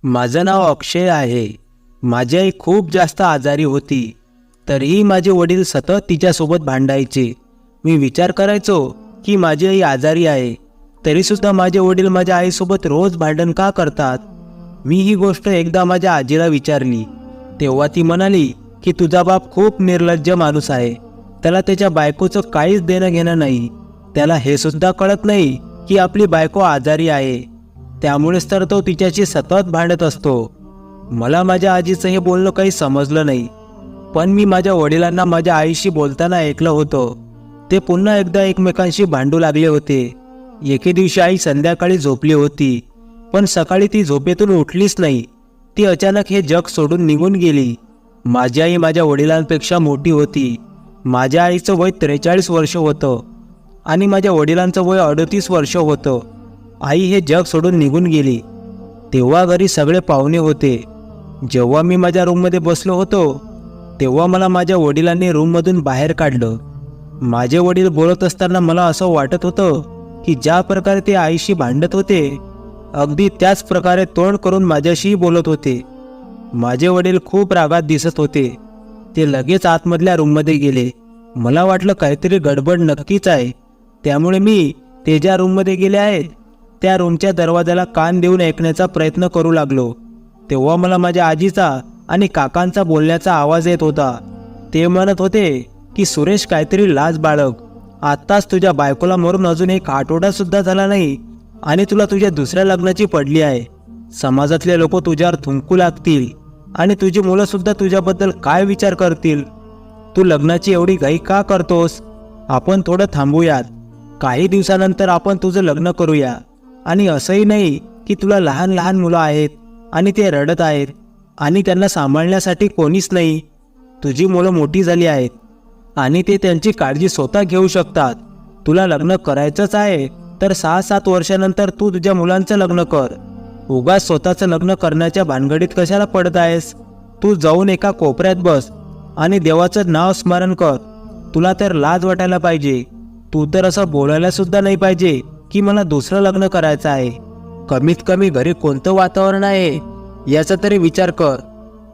माझं नाव अक्षय आहे. माझी आई खूप जास्त आजारी होती. तरीही माझे वडील सतत तिच्यासोबत भांडायचे. मी विचार करायचो की माझी आई आजारी आहे, तरीसुद्धा माझे वडील माझ्या आईसोबत रोज भांडण का करतात. मी ही गोष्ट एकदा माझ्या आजीला विचारली. तेव्हा ती म्हणाली की तुझा बाप खूप निर्लज्ज माणूस आहे. त्याला त्याच्या बायकोचं काहीच देणं घेणं नाही. त्याला हे सुद्धा कळत नाही की आपली बायको आजारी आहे. त्यामुळेच तर तो तिच्याशी सतत भांडत असतो. मला माझ्या आजीचं हे बोलणं काही समजलं नाही. पण मी माझ्या वडिलांना माझ्या आईशी बोलताना ऐकलं होतं. ते पुन्हा एकदा एकमेकांशी भांडू लागले होते. एके दिवशी आई संध्याकाळी झोपली होती, पण सकाळी ती झोपेतून उठलीच नाही. ती अचानक हे जग सोडून निघून गेली. माझी आई माझ्या वडिलांपेक्षा मोठी होती. माझ्या आईचं वय 43 वर्ष होतं आणि माझ्या वडिलांचं वय 38 वर्ष होतं. आई हे जग सोडून निघून गेली. तेव्हा घरी सगळे पाहुणे होते. जेव्हा मी माझ्या रूममध्ये बसलो होतो, तेव्हा मला माझ्या वडिलांनी रूममधून बाहेर काढलं. माझे वडील बोलत असताना मला असं वाटत होतं की ज्या प्रकारे ते आईशी भांडत होते, अगदी त्याच प्रकारे तोंड करून माझ्याशीही बोलत होते. माझे वडील खूप रागात दिसत होते. ते लगेच आतमधल्या रूममध्ये गेले. मला वाटलं काहीतरी गडबड नक्कीच आहे. त्यामुळे मी ते ज्या रूममध्ये गेले आहेत त्या रूमच्या दरवाजाला कान देऊन ऐकण्याचा प्रयत्न करू लागलो. तेव्हा मला माझ्या आजीचा आणि काकांचा बोलण्याचा आवाज येत होता. ते म्हणत होते की सुरेश, काहीतरी लाज बाळग. आत्ताच तुझ्या बायकोला मरून अजून एक आठवडा सुद्धा झाला नाही आणि तुला तुझ्या दुसऱ्या लग्नाची पडली आहे. समाजातले लोक तुझ्यावर थुंकू लागतील आणि तुझी मुलं सुद्धा तुझ्याबद्दल काय विचार करतील. तू लग्नाची एवढी घाई का करतोस? आपण थोडं थांबूयात. काही दिवसानंतर आपण तुझं लग्न करूया. आणि असंही नाही की तुला लहान लहान मुलं आहेत आणि ते रडत आहेत आणि त्यांना सांभाळण्यासाठी कोणीच नाही. तुझी मुलं मोठी झाली आहेत आणि ते त्यांची काळजी स्वतः घेऊ शकतात. तुला लग्न करायचंच आहे तर 6-7 वर्षानंतर तू तुझ्या मुलांचं लग्न कर. उगाच स्वतःचं लग्न करण्याच्या भानगडीत कशाला पडत आहेस? तू जाऊन एका कोपऱ्यात बस आणि देवाचं नाव स्मरण कर. तुला तर लाज वाटायला पाहिजे. तू तर असं बोलायला सुद्धा नाही पाहिजे की मला दुसरं लग्न करायचं आहे. कमीत कमी घरी कोणतं वातावरण आहे याचा तरी विचार कर.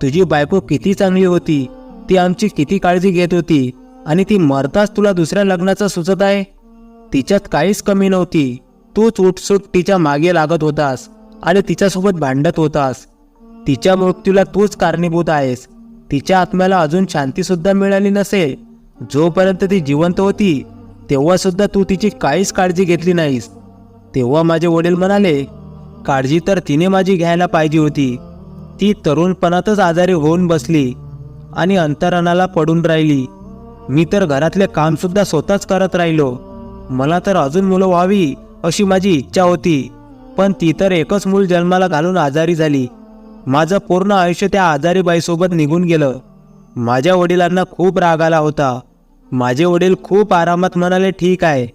तुझी बायको किती चांगली होती, ती आमची किती काळजी घेत होती आणि ती मरताच तुला दुसऱ्या लग्नाचं सुचत आहे. तिच्यात काहीच कमी नव्हती. तूच उठसूट तिच्या मागे लागत होतास आणि तिच्यासोबत भांडत होतास. तिच्या मृत्यूला तूच कारणीभूत आहेस. तिच्या आत्म्याला अजून शांतीसुद्धा मिळाली नसेल. जोपर्यंत ती जिवंत होती तेव्हा सुद्धा तू तिची काहीच काळजी घेतली नाहीस. तेव्हा माझे वडील म्हणाले, काळजी तर तिने माझी घ्यायला पाहिजे होती. ती तरुणपणातच आजारी होऊन बसली आणि अंतरणाला पडून राहिली. मी तर घरातले कामसुद्धा स्वतःच करत राहिलो. मला तर अजून मुलं व्हावी अशी माझी इच्छा होती, पण ती तर एकच मूल जन्माला घालून आजारी झाली. माझं पूर्ण आयुष्य त्या आजारी बाईसोबत निघून गेलं. माझ्या वडिलांना खूप राग आला होता. माझे वडील खूप आरामात म्हणाले, ठीक आहे,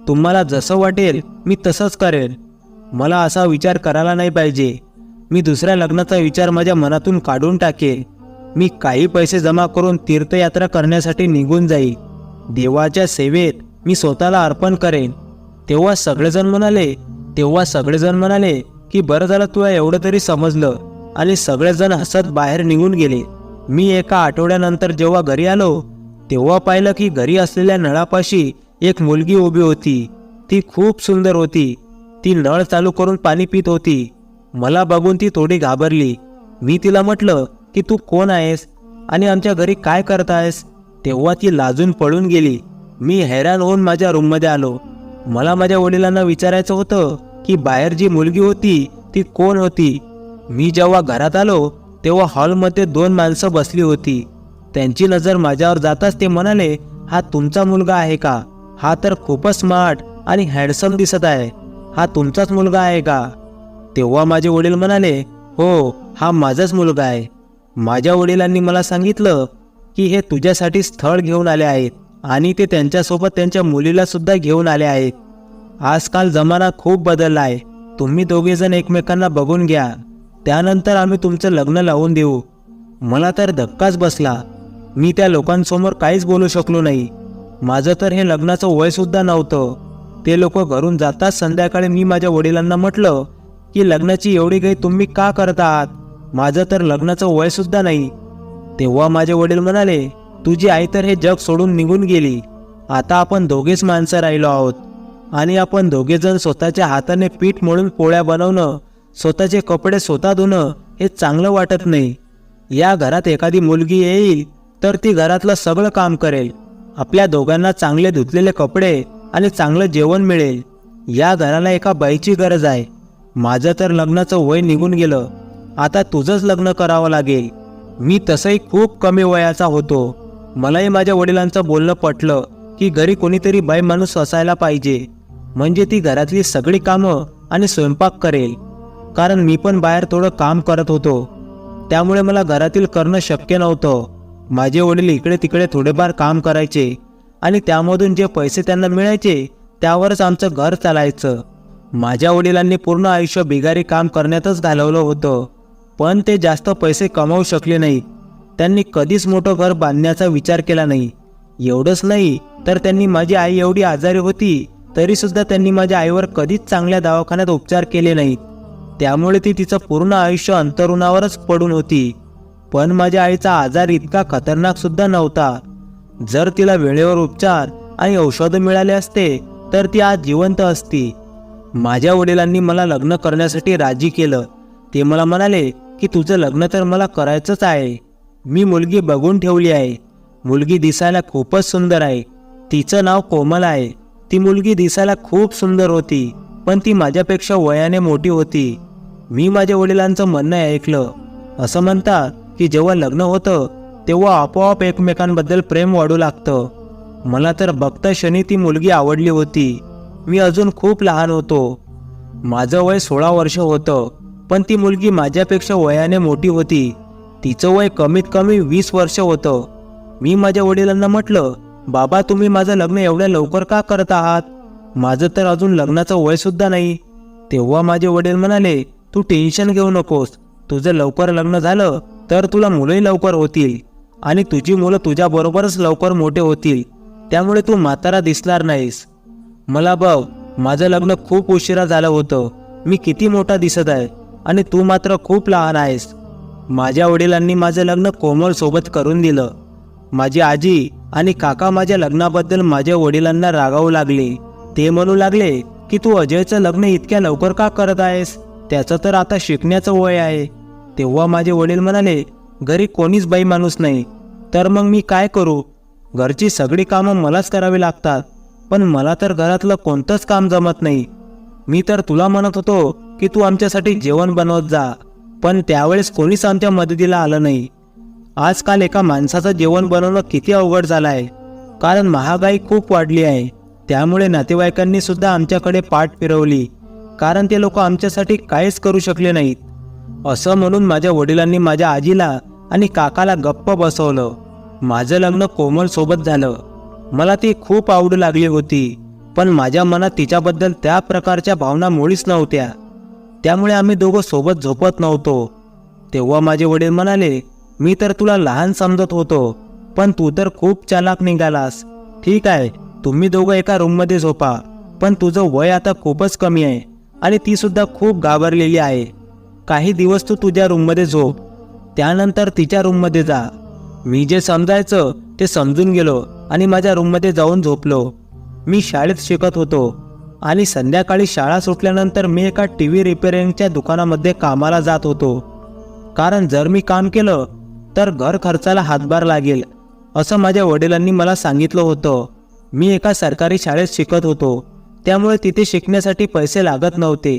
तुम्हाला जसं वाटेल मी तसंच करेन. मला असा विचार करायला नाही पाहिजे. मी दुसऱ्या लग्नाचा विचार माझ्या मनातून काढून टाकेन. मी काही पैसे जमा करून तीर्थयात्रा करण्यासाठी निघून जाईल. देवाच्या सेवेत मी स्वतःला अर्पण करेन. तेव्हा सगळेजण म्हणाले की बरं झालं तुला एवढं तरी समजलं, आणि सगळेजण हसत बाहेर निघून गेले. मी एका आठवड्यानंतर जेव्हा घरी आलो तेव्हा पाहिलं की घरी असलेल्या नळापाशी एक मुलगी उभी होती. ती खूप सुंदर होती. ती नळ चालू करून पाणी पित होती. मला बघून ती थोडी घाबरली. मी तिला म्हटलं की तू कोण आहेस आणि आमच्या घरी काय करतायस? तेव्हा ती लाजून पळून गेली. मी हैराण होऊन माझ्या रूममध्ये आलो. मला माझ्या वडिलांना विचारायचं होतं की बाहेर जी मुलगी होती ती कोण होती. मी जेव्हा घरात आलो तेव्हा हॉलमध्ये 2 माणसं बसली होती. त्यांची नजर माझ्यावर जाताच ते म्हणाले, हा तुमचा मुलगा आहे का? हा तर खूपच स्मार्ट आणि हँडसम दिसत आहे. हा तुमचाच मुलगा आहे का? तेव्हा माझे वडील म्हणाले, हो, हा माझाच मुलगा आहे. माझ्या वडिलांनी मला सांगितलं की हे तुझ्यासाठी स्थळ घेऊन आले आहेत आणि ते त्यांच्यासोबत त्यांच्या मुलीला सुद्धा घेऊन आले आहेत. आजकाल जमाना खूप बदलला आहे. तुम्ही दोघेजण एकमेकांना बघून घ्या, त्यानंतर आम्ही तुमचं लग्न लावून देऊ. मला तर धक्काच बसला. मी त्या लोकांसमोर काहीच बोलू शकलो नाही. माझं तर हे लग्नाचं वय सुद्धा नव्हतं. ते लोक घरून जाताच संध्याकाळी मी माझ्या वडिलांना म्हटलं की लग्नाची एवढी घाई तुम्ही का करत आहात? माझं तर लग्नाचं वयसुद्धा नाही. तेव्हा माझे वडील म्हणाले, तुझी आई तर हे जग सोडून निघून गेली. आता आपण दोघेच माणसं राहिलो आहोत आणि आपण दोघेजण स्वतःच्या हाताने पीठ मळून पोळ्या बनवणं, स्वतःचे कपडे स्वतः धुणं हे चांगलं वाटत नाही. या घरात एखादी मुलगी येईल तर ती घरातलं सगळं काम करेल. आपल्या दोघांना चांगले धुतलेले कपडे आणि चांगलं जेवण मिळेल. या घराला एका बाईची गरज आहे. माझं तर लग्नाचं वय निघून गेलं. आता तुझंच लग्न करावं लागेल. मी तसंही खूप कमी वयाचा होतो. मलाही माझ्या वडिलांचं बोलणं पटलं की घरी कोणीतरी बाई माणूस असायला पाहिजे, म्हणजे ती घरातली सगळी कामं आणि स्वयंपाक करेल. कारण मी पण बाहेर थोडं काम करत होतो, त्यामुळे मला घरातील करणं शक्य नव्हतं. माझे वडील इकडे तिकडे थोडेफार काम करायचे आणि त्यामधून जे पैसे त्यांना मिळायचे त्यावरच आमचं घर चालायचं. माझ्या वडिलांनी पूर्ण आयुष्य बिगारी काम करण्यातच घालवलं होतं, पण ते जास्त पैसे कमावू शकले नाहीत. त्यांनी कधीच मोठं घर बांधण्याचा विचार केला नाही. एवढंच नाही तर त्यांनी माझी आई एवढी आजारी होती तरीसुद्धा त्यांनी माझ्या आईवर कधीच चांगल्या दवाखान्यात उपचार केले नाहीत. त्यामुळे ती तिचं पूर्ण आयुष्य अंथरुणावरच पडून होती. पण माझ्या आईचा आजार इतका खतरनाक सुद्धा नव्हता. जर तिला वेळेवर उपचार आणि औषधं मिळाले असते तर ती आज जिवंत असती. माझ्या वडिलांनी मला लग्न करण्यासाठी राजी केलं. ते मला म्हणाले की तुझं लग्न तर मला करायचंच आहे. मी मुलगी बघून ठेवली आहे. मुलगी दिसायला खूपच सुंदर आहे. तिचं नाव कोमल आहे. ती मुलगी दिसायला खूप सुंदर होती, पण ती माझ्यापेक्षा वयाने मोठी होती. मी माझ्या वडिलांचं म्हणणं ऐकलं. असं म्हणतात की जेव्हा लग्न होतं तेव्हा आपोआप एकमेकांबद्दल प्रेम वाढू लागतं. मला तर बघता क्षणी ती मुलगी आवडली होती. मी अजून खूप लहान होतो. माझं वय 16 वर्ष होतं, पण ती मुलगी माझ्यापेक्षा वयाने मोठी होती. तिचं वय कमीत कमी 20 वर्ष होतं. मी माझ्या वडिलांना म्हटलं, बाबा तुम्ही माझं लग्न एवढ्या लवकर का करत आहात? माझं तर अजून लग्नाचं वयसुद्धा नाही. तेव्हा माझे वडील म्हणाले, तू टेन्शन घेऊ नकोस. तुझं लवकर लग्न झालं तर तुला मुलंही लवकर होतील आणि तुझी मुलं तुझ्याबरोबरच लवकर मोठे होतील. त्यामुळे तू म्हातारा दिसणार नाहीस. मला बघ, माझं लग्न खूप उशिरा झालं होतं. मी किती मोठा दिसत आहे आणि तू मात्र खूप लहान आहेस. माझ्या वडिलांनी माझं लग्न कोमल सोबत करून दिलं. माझी आजी आणि काका माझ्या लग्नाबद्दल माझ्या वडिलांना रागावू लागले. ते म्हणू लागले की तू अजयचं लग्न इतक्या लवकर का करत आहेस? त्याचं तर आता शिकण्याचं वय आहे. तेव्हा माझे वडील म्हणाले, घरी कोणीच बाई माणूस नाही, तर मग मी काय करू? घरची सगळी कामं मलाच करावी लागतात, पण मला तर घरातलं कोणतंच काम जमत नाही. मी तर तुला म्हणत होतो की तू आमच्यासाठी जेवण बनवत जा, पण त्यावेळेस कोणीच आमच्या मदतीला आलं नाही. आजकाल एका माणसाचं जेवण बनवणं किती अवघड झालं आहे, कारण महागाई खूप वाढली आहे. त्यामुळे नातेवाईकांनी सुद्धा आमच्याकडे पाठ फिरवली, कारण ते लोक आमच्यासाठी काहीच करू शकले नाहीत. असं म्हणून माझ्या वडिलांनी माझ्या आजीला आणि काकाला गप्प बसवलं. माझं लग्न कोमल सोबत झालं. मला ती खूप आवडू लागली होती, पण माझ्या मनात तिच्याबद्दल त्या प्रकारच्या भावना मुळीच नव्हत्या. त्यामुळे आम्ही दोघं सोबत झोपत नव्हतो. तेव्हा माझे वडील म्हणाले, मी तर तुला लहान समजत होतो, पण तू तर खूप चालाक निघालास. ठीक आहे, तुम्ही दोघं एका रूममध्ये झोपा, पण तुझं वय आता खूपच कमी आहे आणि ती सुद्धा खूप घाबरलेली आहे. काही दिवस तू तुझ्या रूममध्ये झोप, त्यानंतर तिच्या रूममध्ये जा. मी जे समजायचं ते समजून गेलो आणि माझ्या रूममध्ये जाऊन झोपलो. मी शाळेत शिकत होतो आणि संध्याकाळी शाळा सुटल्यानंतर मी एका TV रिपेअरिंगच्या दुकानामध्ये कामाला जात होतो. कारण जर मी काम केलं तर घर खर्चाला हातभार लागेल, असं माझ्या वडिलांनी मला सांगितलं होतं. मी एका सरकारी शाळेत शिकत होतो, त्यामुळे तिथे शिकण्यासाठी पैसे लागत नव्हते.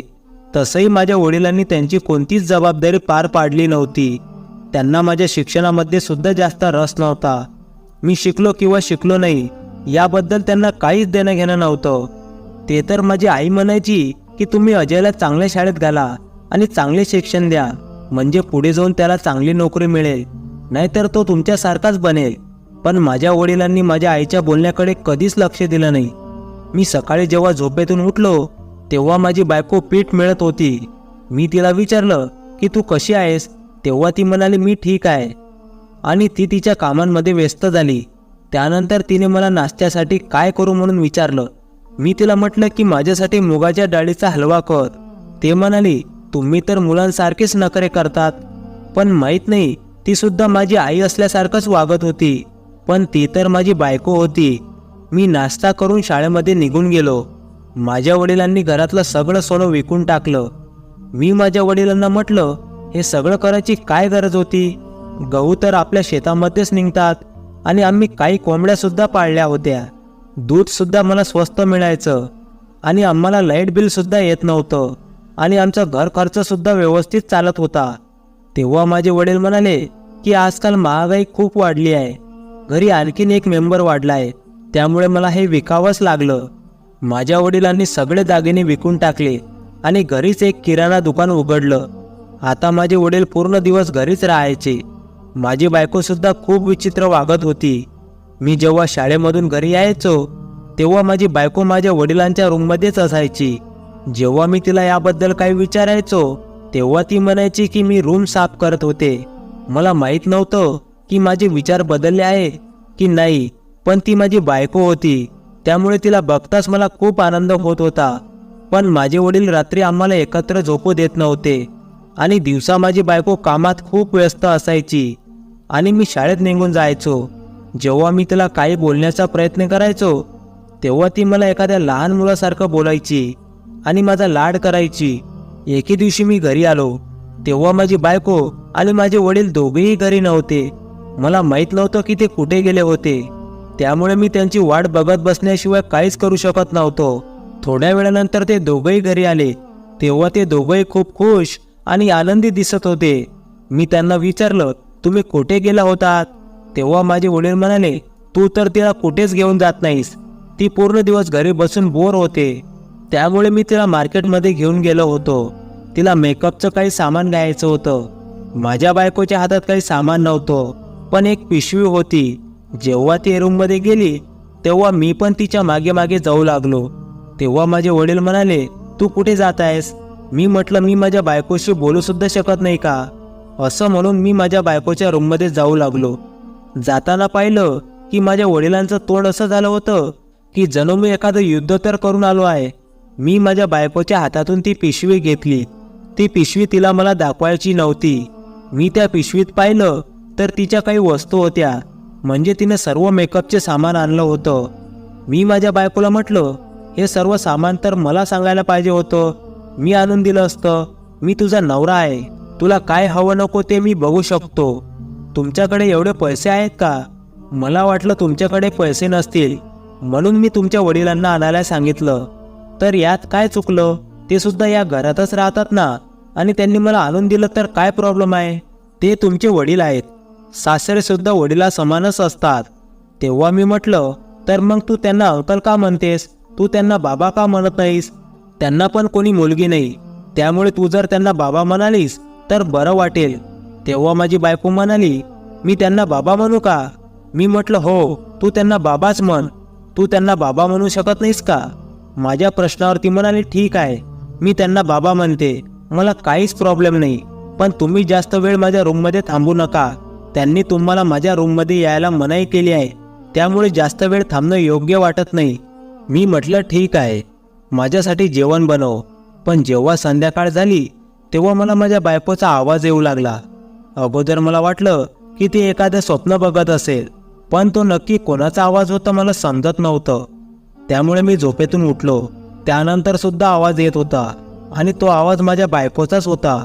तसंही माझ्या वडिलांनी त्यांची कोणतीच जबाबदारी पार पाडली नव्हती. त्यांना माझ्या शिक्षणामध्ये सुद्धा जास्त रस नव्हता. मी शिकलो किंवा शिकलो नाही याबद्दल त्यांना काहीच देणं घेणं नव्हतं. ते तर माझी आई म्हणायची की तुम्ही अजयला चांगल्या शाळेत घाला आणि चांगले शिक्षण द्या, म्हणजे पुढे जाऊन त्याला चांगली नोकरी मिळेल, नाहीतर तो तुमच्यासारखाच बनेल. पण माझ्या वडिलांनी माझ्या आईच्या बोलण्याकडे कधीच लक्ष दिलं नाही. मी सकाळी जेव्हा झोपेतून उठलो तेव्हा माझी बायको पीठ मिळत होती. मी तिला विचारलं की तू कशी आहेस? तेव्हा ती म्हणाली मी ठीक आहे आणि ती तिच्या कामांमध्ये व्यस्त झाली. त्यानंतर तिने मला नाश्त्यासाठी काय करू म्हणून विचारलं. मी तिला म्हटलं की माझ्यासाठी मुगाच्या डाळीचा हलवा कर. ते म्हणाली तुम्ही तर मुलांसारखेच नखरे करतात. पण माहीत नाही, ती सुद्धा माझी आई असल्यासारखंच वागत होती. पण ती तर माझी बायको होती. मी नाश्ता करून शाळेमध्ये निघून गेलो. माझ्या वडिलांनी घरातलं सगळं सोनं विकून टाकलं. मी माझ्या वडिलांना म्हटलं, हे सगळं करायची काय गरज होती? गहू तर आपल्या शेतामध्येच निघतात आणि आम्ही काही कोंबड्या सुद्धा पाळल्या होत्या. दूध सुद्धा मला स्वस्त मिळायचं आणि आम्हाला लाईट बिल सुद्धा येत नव्हतं आणि आमचा घर खर्च सुद्धा व्यवस्थित चालत होता. तेव्हा माझे वडील म्हणाले की आजकाल महागाई खूप वाढली आहे. घरी आणखीन एक मेंबर वाढला आहे, त्यामुळे मला हे विकावंच लागलं. माझ्या वडिलांनी सगळे दागिने विकून टाकले आणि घरीच एक किराणा दुकान उघडलं. आता माझे वडील पूर्ण दिवस घरीच राहायचे. माझी बायको सुद्धा खूप विचित्र वागत होती. मी जेव्हा शाळेमधून घरी यायचो तेव्हा माझी बायको माझ्या वडिलांच्या रूममध्येच असायची. जेव्हा मी तिला याबद्दल काही विचारायचो तेव्हा ती म्हणायची की मी रूम साफ करत होते. मला माहीत नव्हतं की माझे विचार बदलले आहे की नाही, पण ती माझी बायको होती, त्यामुळे तिला बघताच मला खूप आनंद होत होता. पण माझे वडील रात्री आम्हाला एकत्र झोपू देत नव्हते आणि दिवसा माझी बायको कामात खूप व्यस्त असायची आणि मी शाळेत निघून जायचो. जेव्हा मी तिला काही बोलण्याचा प्रयत्न करायचो तेव्हा ती मला एखाद्या लहान मुलासारखं बोलायची आणि माझा लाड करायची. एके दिवशी मी घरी आलो तेव्हा माझी बायको आणि माझे वडील दोघेही घरी नव्हते. मला माहीत नव्हतं की ते कुठे गेले होते, त्यामुळे मी त्यांची वाट बघत बसण्याशिवाय काहीच करू शकत नव्हतो. थोड्या वेळानंतर ते दोघेही घरी आले तेव्हा ते दोघेही खूप खुश आणि आनंदी दिसत होते. मी त्यांना विचारलं, तुम्ही कुठे गेला होतात? तेव्हा माझे वडील म्हणाले, तू तर तिला कुठेच घेऊन जात नाहीस. ती पूर्ण दिवस घरी बसून बोर होते, त्यामुळे मी तिला मार्केटमध्ये घेऊन गेलो होतो. तिला मेकअपचं काही सामान घ्यायचं होतं. माझ्या बायकोच्या हातात काही सामान नव्हतं, पण एक पिशवी होती. जेव्हा ती रूममध्ये गेली तेव्हा मी पण तिच्या मागे मागे जाऊ लागलो. तेव्हा माझे वडील म्हणाले, तू कुठे जात आहेस? मी म्हटलं, मी माझ्या बायकोशी बोलू सुद्धा शकत नाही का? असं म्हणून मी माझ्या बायकोच्या रूममध्ये जाऊ लागलो. जाताना पाहिलं की माझ्या वडिलांचं तोंड असं झालं होतं की जणू मी एखादं युद्ध तर करून आलो आहे. मी माझ्या बायकोच्या हातातून ती पिशवी घेतली. ती पिशवी तिला मला दाखवायची नव्हती. मी त्या पिशवीत पाहिलं तर तिच्या काही वस्तू होत्या, म्हणजे तिने सर्व मेकअपचे सामान आणलं होतं. मी माझ्या बायकोला म्हटलं, हे सर्व सामान तर मला सांगायला पाहिजे होतं, मी आणून दिलं असतं. मी तुझा नवरा आहे, तुला काय हवं नको ते मी बघू शकतो. तुमच्याकडे एवढे पैसे आहेत का? मला वाटलं तुमच्याकडे पैसे नसतील, म्हणून मी तुमच्या वडिलांना आणायला सांगितलं. तर यात काय चुकलं? ते सुद्धा या घरातच राहतात ना, आणि त्यांनी मला आणून दिलं तर काय प्रॉब्लेम आहे? ते तुमचे वडील आहेत, सासरे सुद्धा वडिला समानच असतात. तेव्हा मी म्हटलं, तर मग तू त्यांना अंकल का म्हणतेस? तू त्यांना बाबा का म्हणत नाहीस? त्यांना पण कोणी मुलगी नाही, त्यामुळे तू जर त्यांना बाबा म्हणालीस तर बरं वाटेल. तेव्हा माझी बायको म्हणाली, मी त्यांना बाबा म्हणू का? मी म्हटलं, हो, तू त्यांना बाबाच म्हण. तू त्यांना बाबा म्हणू शकत नाहीस का? माझ्या प्रश्नावर ती म्हणाली, ठीक आहे, मी त्यांना बाबा म्हणते, मला काहीच प्रॉब्लेम नाही. पण तुम्ही जास्त वेळ माझ्या रूममध्ये थांबू नका. त्यांनी तुम्हाला माझ्या रूममध्ये यायला मनाई केली आहे, त्यामुळे जास्त वेळ थांबणं योग्य वाटत नाही. मी म्हटलं, ठीक आहे, माझ्यासाठी जेवण बनव. पण जेव्हा संध्याकाळ झाली तेव्हा मला माझ्या बायकोचा आवाज येऊ लागला. अगोदर मला वाटलं की ती एखादं स्वप्न बघत असेल, पण तो नक्की कोणाचा आवाज होता मला समजत नव्हतं. त्यामुळे मी झोपेतून उठलो. त्यानंतर सुद्धा आवाज येत होता आणि तो आवाज माझ्या बायकोचाच होता.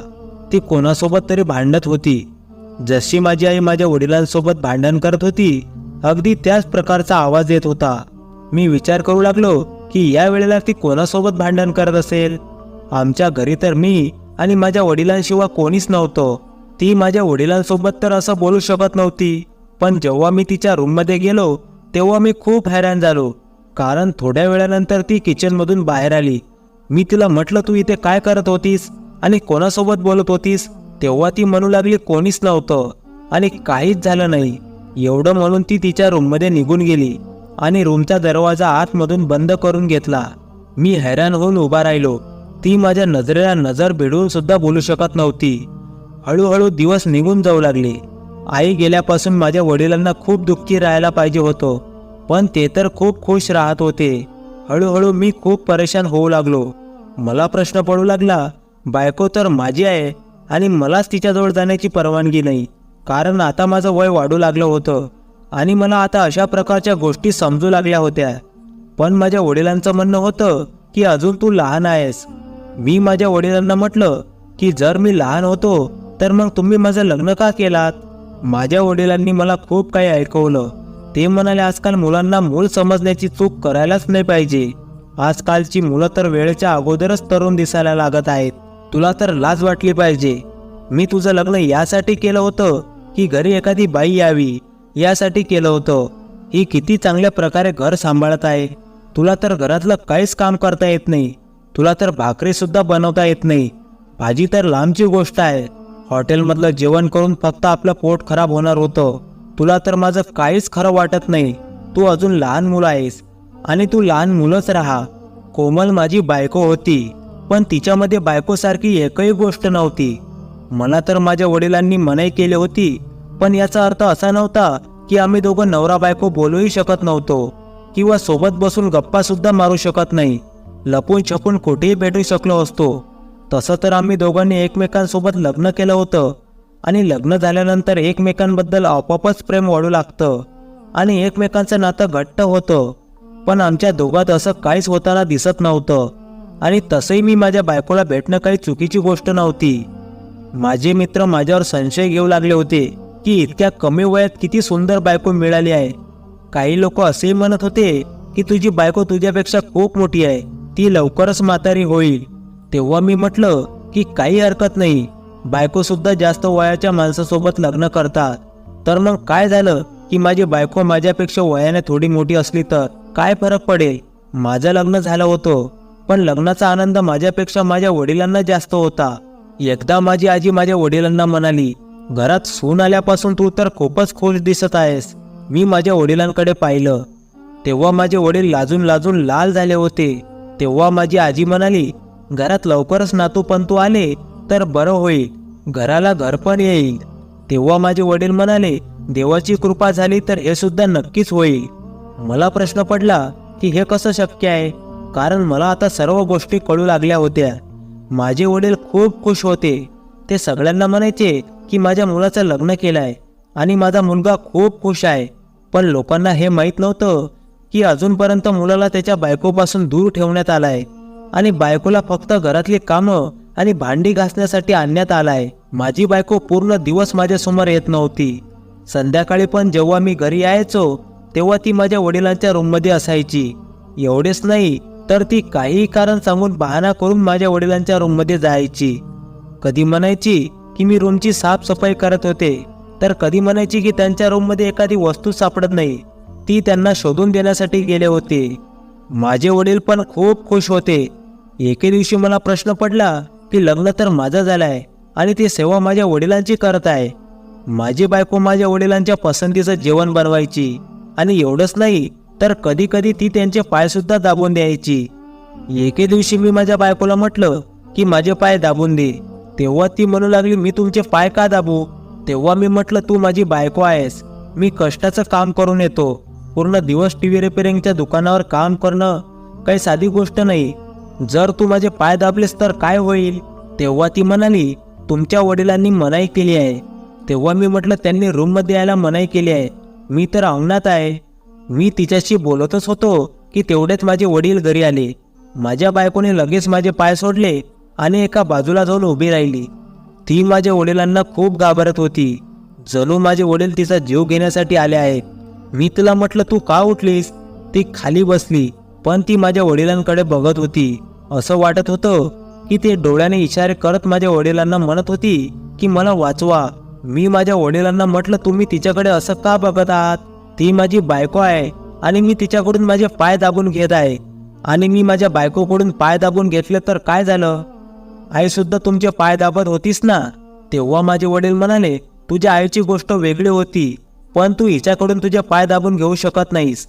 ती कोणासोबत तरी भांडत होती. जशी माझी आई माझ्या वडिलांसोबत भांडण करत होती, अगदी त्याच प्रकारचा आवाज येत होता. मी विचार करू लागलो की या वेळेला ती कोणासोबत भांडण करत असेल. आमच्या घरी तर मी आणि माझ्या वडिलांशिवाय कोणीच नव्हतं. ती माझ्या वडिलांसोबत तर असं बोलू शकत नव्हती. पण जेव्हा मी तिच्या रूममध्ये गेलो तेव्हा मी खूप हैराण झालो, कारण थोड्या वेळानंतर ती किचनमधून बाहेर आली. मी तिला म्हटलं, तू इथे काय करत होतीस आणि कोणासोबत बोलत होतीस? तेव्हा ती म्हणू लागली, कोणीच नव्हतं आणि काहीच झालं नाही. एवढं म्हणून ती तिच्या रूममध्ये निघून गेली आणि रूमचा दरवाजा आतमधून बंद करून घेतला. मी हैराण होऊन उभा राहिलो. ती माझ्या नजरेला नजर भिडवून सुद्धा बोलू शकत नव्हती. हळूहळू दिवस निघून जाऊ लागले. आई गेल्यापासून माझ्या वडिलांना खूप दुःखी राहायला पाहिजे होतं, पण ते तर खूप खुश राहत होते. हळूहळू मी खूप परेशान होऊ लागलो. मला प्रश्न पडू लागला बायको तर माझी आहे आणि मलाच तिच्याजवळ जाण्याची परवानगी नाही, कारण आता माझं वय वाढू लागलं होतं आणि मला आता अशा प्रकारच्या गोष्टी समजू लागल्या होत्या. पण माझ्या वडिलांचं म्हणणं होतं की अजून तू लहान आहेस. मी माझ्या वडिलांना म्हटलं की जर मी लहान होतो तर मग तुम्ही माझं लग्न का केलात? माझ्या वडिलांनी मला खूप काही ऐकवलं. ते म्हणाले, आजकाल मुलांना मूल समजण्याची चूक करायलाच नाही पाहिजे. आजकालची मुलं तर वेळेच्या अगोदरच तरुण दिसायला लागत आहेत. तुला तर लाज वाटली पाहिजे. मी तुझं लग्न यासाठी केलं होतं की घरी एखादी बाई यावी यासाठी केलं होतं. ही किती चांगल्या प्रकारे घर सांभाळत आहे. तुला तर घरातलं काहीच काम करता येत नाही. तुला तर भाकरीसुद्धा बनवता येत नाही. भाजी तर लांबची गोष्ट आहे. हॉटेलमधलं जेवण करून फक्त आपलं पोट खराब होणार होतं. तुला तर माझं काहीच खरं वाटत नाही. तू अजून लहान मुलं आहेस आणि तू लहान मुलंच राहा. कोमल माझी बायको होती, पण तिच्यामध्ये बायकोसारखी एकही गोष्ट नव्हती. मला तर माझ्या वडिलांनी मनाई केली होती, पण याचा अर्थ असा नव्हता की आम्ही दोघं नवरा बायको बोलूही शकत नव्हतो किंवा सोबत बसून गप्पा सुद्धा मारू शकत नाही. लपून छपून कुठेही भेटू शकलो असतो. तसं तर आम्ही दोघांनी एकमेकांसोबत लग्न केलं होतं आणि लग्न झाल्यानंतर एकमेकांबद्दल आपोआपच प्रेम वाढू लागतं आणि एकमेकांचं नातं घट्ट होतं. पण आमच्या दोघात असं काहीच होताना दिसत नव्हतं आणि तसंही मी माझ्या बायकोला भेटणं काही चुकीची गोष्ट नव्हती. माझे मित्र माझ्यावर संशय घेऊ लागले होते की इतक्या कमी वयात किती सुंदर बायको मिळाली आहे. काही लोक असेही म्हणत होते की तुझी बायको तुझ्यापेक्षा खूप मोठी आहे, ती लवकरच म्हातारी होईल. तेव्हा मी म्हटलं की काही हरकत नाही, बायको सुद्धा जास्त वयाच्या माणसासोबत लग्न करतात. तर मग काय झालं की माझी बायको माझ्यापेक्षा वयाने थोडी मोठी असली तर काय फरक पडेल? माझं लग्न झालं होतं, पण लग्नाचा आनंद माझ्यापेक्षा माझ्या वडिलांना जास्त होता. एकदा माझी आजी माझ्या वडिलांना म्हणाली, घरात सून आल्यापासून तू तर खूपच खुश दिसत आहेस. मी माझ्या वडिलांकडे पाहिलं तेव्हा माझे वडील लाजून लाजून लाल झाले होते. तेव्हा माझी आजी म्हणाली, घरात लवकरच नातूपंतू आले तर बरं होईल, घराला घर पण येईल. तेव्हा माझे वडील म्हणाले, देवाची कृपा झाली तर हे सुद्धा नक्कीच होईल. मला प्रश्न पडला की हे कसं शक्य आहे, कारण मला आता सर्व गोष्टी कळू लागल्या होत्या. माझे वडील खूप खुश होते. ते सगळ्यांना म्हणायचे की माझ्या मुलाचं लग्न केलं आहे आणि माझा मुलगा खूप खुश आहे. पण लोकांना हे माहीत नव्हतं की अजूनपर्यंत मुलाला त्याच्या बायकोपासून दूर ठेवण्यात आलाय आणि बायकोला फक्त घरातली कामं आणि भांडी घासण्यासाठी आणण्यात आलाय. माझी बायको पूर्ण दिवस माझ्यासमोर येत नव्हती. संध्याकाळी पण जेव्हा मी घरी यायचो तेव्हा ती माझ्या वडिलांच्या रूममध्ये असायची. एवढेच नाही तर ती काही कारण सांगून बहाणा करून माझ्या वडिलांच्या रूममध्ये जायची. कधी म्हणायची की मी रूमची साफसफाई करत होते, तर कधी म्हणायची की त्यांच्या रूममध्ये एखादी वस्तू सापडत नाही, ती त्यांना शोधून देण्यासाठी गेले होते. माझे वडील पण खूप खुश होते. एके दिवशी मला प्रश्न पडला की लग्न तर माझं झालंय आणि ती सेवा माझ्या वडिलांची करत आहे. माझी बायको माझ्या वडिलांच्या पसंतीचं जेवण बनवायची आणि एवढंच नाही तर कधी कधी ती त्यांचे पाय सुद्धा दाबून द्यायची. एके दिवशी मी माझ्या बायकोला म्हटलं की माझे पाय दाबून दे. तेव्हा ती म्हणू लागली, मी तुमचे पाय का दाबू? तेव्हा मी म्हटलं, तू माझी बायको आहेस, मी कष्टाचं काम करून येतो. पूर्ण दिवस टीव्ही रिपेअरिंगच्या दुकानावर काम करणं काही साधी गोष्ट नाही. जर तू माझे पाय दाबलेस तर काय होईल? तेव्हा ती म्हणाली, तुमच्या वडिलांनी मनाई केली आहे. तेव्हा मी म्हटलं, त्यांनी रूममध्ये यायला मनाई केली आहे, मी तर अंगणात आहे. मी तिच्याशी बोलतच होतो की तेवढेच माझे वडील घरी आले. माझ्या बायकोने लगेच माझे पाय सोडले आणि एका बाजूला जाऊन उभी राहिली. ती माझ्या वडिलांना खूप घाबरत होती, जणू माझे वडील तिचा जीव घेण्यासाठी आले आहेत. मी तिला म्हटलं, तू का उठलीस? ती खाली बसली, पण ती माझ्या वडिलांकडे बघत होती. असं वाटत होतं की ते डोळ्याने इशारे करत माझ्या वडिलांना म्हणत होती की मला वाचवा. मी माझ्या वडिलांना म्हटलं, तुम्ही तिच्याकडे असं का बघत आहात? ती माझी बायको आहे आणि मी तिच्याकडून माझे पाय दाबून घेत आहे. आणि मी माझ्या बायकोकडून पाय दाबून घेतले तर काय झालं? आई सुद्धा तुमचे पाय दाबत होतीस ना? तेव्हा माझे वडील म्हणाले, तुझ्या आईची गोष्ट वेगळी होती, पण तू हिच्याकडून तुझे पाय दाबून घेऊ शकत नाहीस.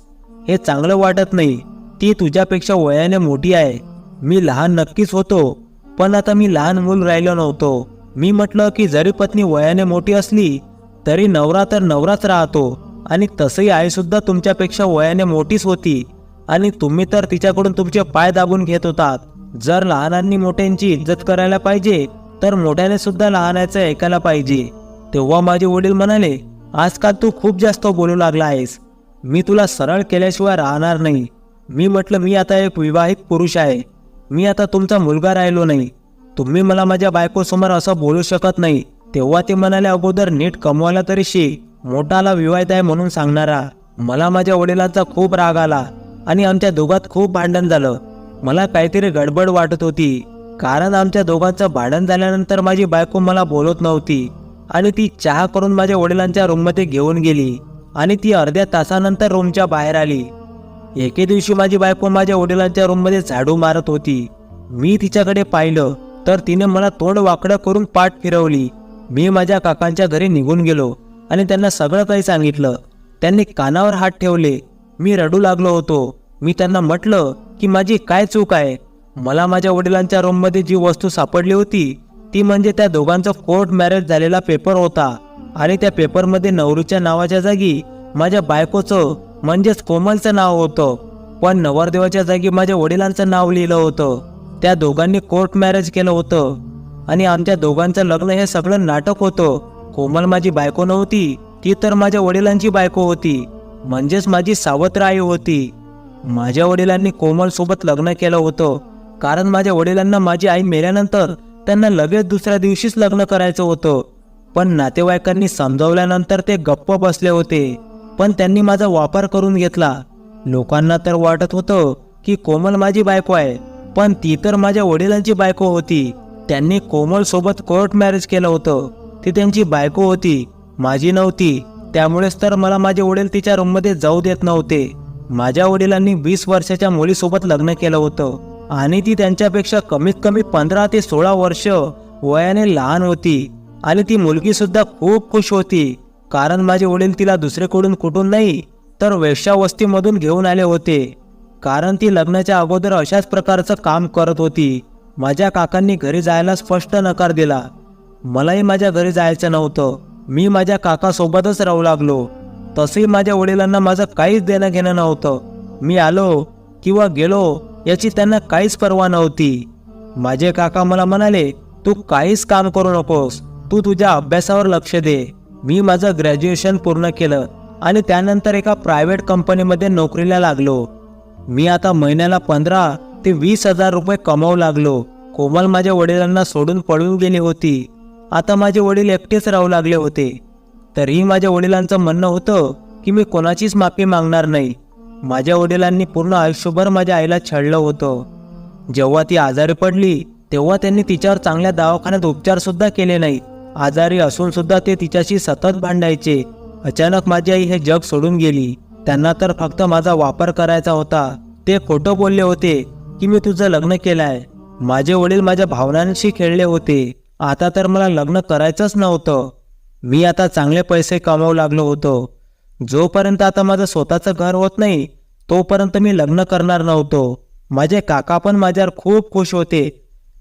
हे चांगलं वाटत नाही. ती तुझ्यापेक्षा वयाने मोठी आहे. मी लहान नक्कीच होतो, पण आता मी लहान मूल राहिलो नव्हतो. मी म्हटलं की जरी पत्नी वयाने मोठी असली तरी नवरा तर नवराच राहतो आणि तसंही आई सुद्धा तुमच्यापेक्षा वयाने मोठीच होती आणि तुम्ही तर तिच्याकडून तुमचे पाय दाबून घेत होतात. जर लहानांनी मोठ्यांची इज्जत करायला पाहिजे तर मोठ्याने सुद्धा लहानाचं ऐकायला पाहिजे. तेव्हा माझे वडील म्हणाले, आजकाल तू खूप जास्त बोलू लागला आहेस. मी तुला सरळ केल्याशिवाय राहणार नाही. मी म्हटलं, मी आता एक विवाहित पुरुष आहे. मी आता तुमचा मुलगा राहिलो नाही. तुम्ही मला माझ्या बायकोसमोर असं बोलू शकत नाही. तेव्हा ते म्हणाले, अगोदर नीट कमवायला तरी शिक. मोठाला विवाहित आहे म्हणून सांगणारा. मला माझ्या वडिलांचा खूप राग आला आणि आमच्या दोघात खूप भांडण झालं. मला काहीतरी गडबड वाटत होती, कारण आमच्या दोघांचं भांडण झाल्यानंतर माझी बायको मला बोलत नव्हती आणि ती चहा करून माझ्या वडिलांच्या रूममध्ये घेऊन गेली आणि ती अर्ध्या तासानंतर रूमच्या बाहेर आली. एके दिवशी माझी बायको माझ्या वडिलांच्या रूममध्ये झाडू मारत होती. मी तिच्याकडे पाहिलं तर तिने मला तोंड वाकडं करून पाठ फिरवली. मी माझ्या काकांच्या घरी निघून गेलो आणि त्यांना सगळं काही सांगितलं. त्यांनी कानावर हात ठेवले. मी रडू लागलो होतो. मी त्यांना म्हटलं की माझी काय चूक आहे. मला माझ्या वडिलांच्या रूममध्ये जी वस्तू सापडली होती ती म्हणजे त्या दोघांचं कोर्ट मॅरेज झालेला पेपर होता आणि त्या पेपरमध्ये नवरीच्या नावाच्या जागी माझ्या बायकोचं म्हणजेच कोमलचं नाव होतं, पण नवरदेवाच्या जागी माझ्या वडिलांचं नाव लिहिलं होतं. त्या दोघांनी कोर्ट मॅरेज केलं होतं आणि आमच्या दोघांचं लग्न हे सगळं नाटक होतं. कोमल माझी बायको नव्हती, ती तर माझ्या वडिलांची बायको होती, म्हणजेच माझी सावत्र आई होती. माझ्या वडिलांनी कोमल सोबत लग्न केलं होतं, कारण माझ्या वडिलांना माझी आई मेल्यानंतर त्यांना लगेच दुसऱ्या दिवशीच लग्न करायचं होतं. पण नातेवाईकांनी समजावल्यानंतर ते गप्प बसले होते. पण त्यांनी माझा वापर करून घेतला. लोकांना तर वाटत होतं की कोमल माझी बायको आहे, पण ती तर माझ्या वडिलांची बायको होती. त्यांनी कोमल सोबत कोर्ट मॅरेज केलं होतं. ती त्यांची बायको होती, माझी नव्हती. त्यामुळेच तर मला माझे वडील तिच्या रूममध्ये जाऊ देत नव्हते. माझ्या वडिलांनी 20 वर्षाच्या मुलीसोबत लग्न केलं होतं आणि ती त्यांच्यापेक्षा कमीत कमी 15 ते 16 वर्ष वयाने लहान होती आणि ती मुलगी सुद्धा खूप खुश होती, कारण माझे वडील तिला दुसरीकडून कुठून नाही तर वेश्यावस्तीमधून घेऊन आले होते, कारण ती लग्नाच्या अगोदर अशाच प्रकारचं काम करत होती. माझ्या काकांनी घरी जायला स्पष्ट नकार दिला. मलाही माझ्या घरी जायचं नव्हतं. मी माझ्या काकासोबतच राहू लागलो. तसंही माझ्या वडिलांना माझं काहीच देणं घेणं नव्हतं. मी आलो किंवा गेलो याची त्यांना काहीच पर्वा नव्हती. माझे काका मला म्हणाले, तू काहीच काम करू नकोस, तू तुझ्या अभ्यासावर लक्ष दे. मी माझं ग्रॅज्युएशन पूर्ण केलं आणि त्यानंतर एका प्रायव्हेट कंपनीमध्ये नोकरीला लागलो. मी आता महिन्याला 15 ते 20 हजार रुपये कमावू लागलो. कोमल माझ्या वडिलांना सोडून पळून गेली होती. आता माझे वडील एकटेच राहू लागले होते. तरीही माझ्या वडिलांचं म्हणणं होतं की मी कोणाचीच माफी मागणार नाही. माझ्या वडिलांनी पूर्ण आयुष्यभर माझ्या आईला छळलं होतं. जेव्हा ती आजारी पडली तेव्हा त्यांनी तिच्यावर चांगल्या दवाखान्यात उपचार सुद्धा केले नाहीत. आजारी असून सुद्धा ते तिच्याशी सतत भांडायचे. अचानक माझी आई हे जग सोडून गेली. त्यांना तर फक्त माझा वापर करायचा होता. ते खोटं बोलले होते की मी तुझं लग्न केलं आहे. माझे वडील माझ्या भावनांशी खेळले होते. आता तर मला लग्न करायचंच नव्हतं. मी आता चांगले पैसे कमावू लागलो होतो. जोपर्यंत आता माझं स्वतःचं घर होत नाही तोपर्यंत मी लग्न करणार नव्हतो. माझे काका पण माझ्यावर खूप खुश होते.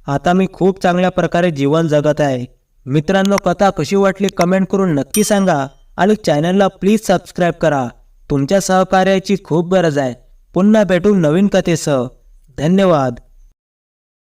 आता मी खूप चांगल्या प्रकारे जीवन जगत आहे. मित्रांनो, कथा कशी वाटली कमेंट करून नक्की सांगा आणि चॅनलला प्लीज सबस्क्राईब करा. तुमच्या सहकार्याची खूप गरज आहे. पुन्हा भेटू नवीन कथेसह. धन्यवाद.